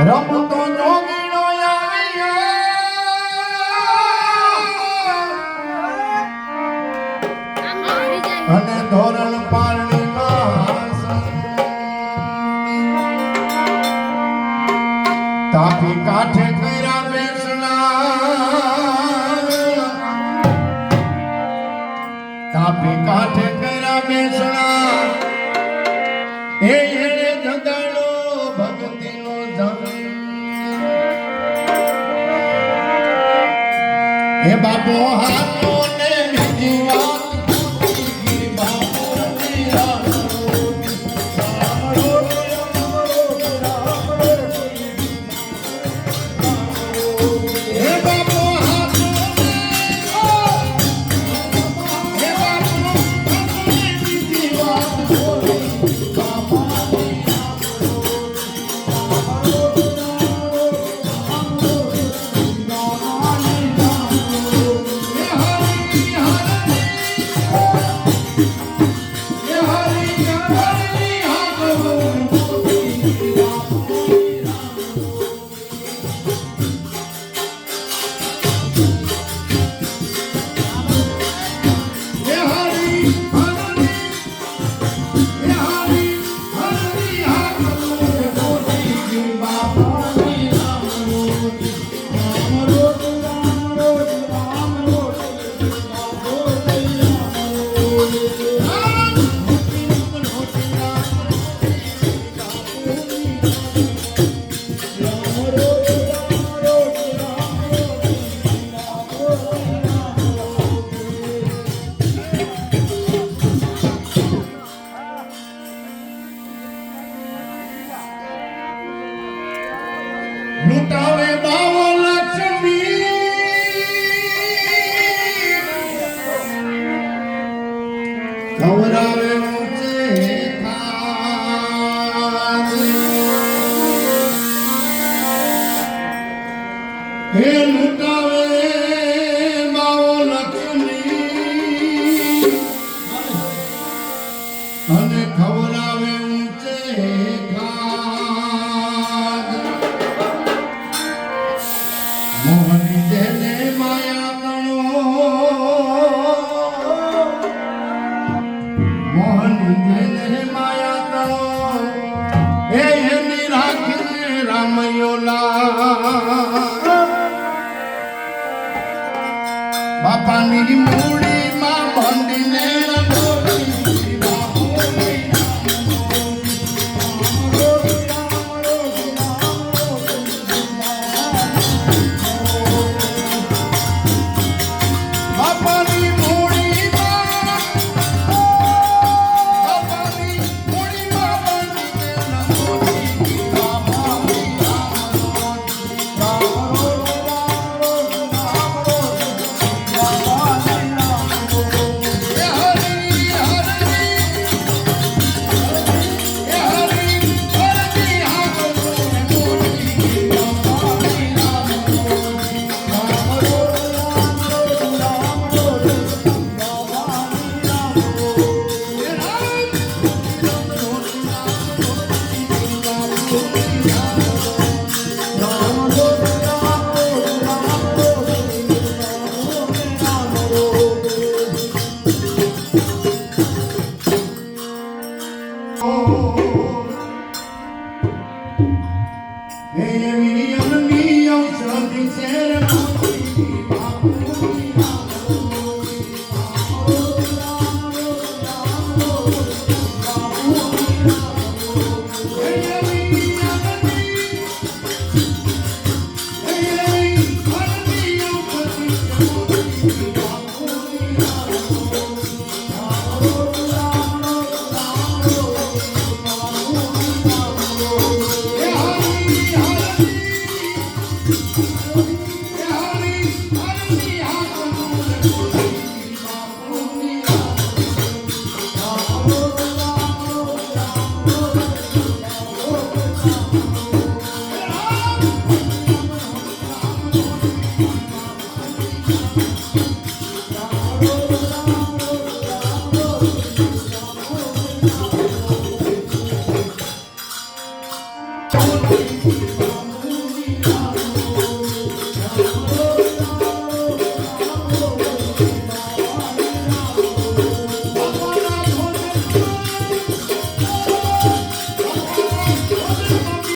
રમતો જોગીનો અને ધોરણ પારણી તાપી કાંઠે કર્યા બેસણા તાપી કાંઠે કર્યા બેસણા એ એને જગાડો ભક્તિનો જગ હે બાપો હાથો ને બીજી વાત લૂટાવે બાવો લક્ષ્મી ખવડાવે ઊંચે ખાદ હે લૂટાવે બાવો લક્ષ્મી અને ખવડાવે ઊંચે મોહની જેને માયા તણો મોહની જેને માયા તણો એ એની રાખીને રામયોલા બાપાની મૂડીમાં ભંડીને Hey,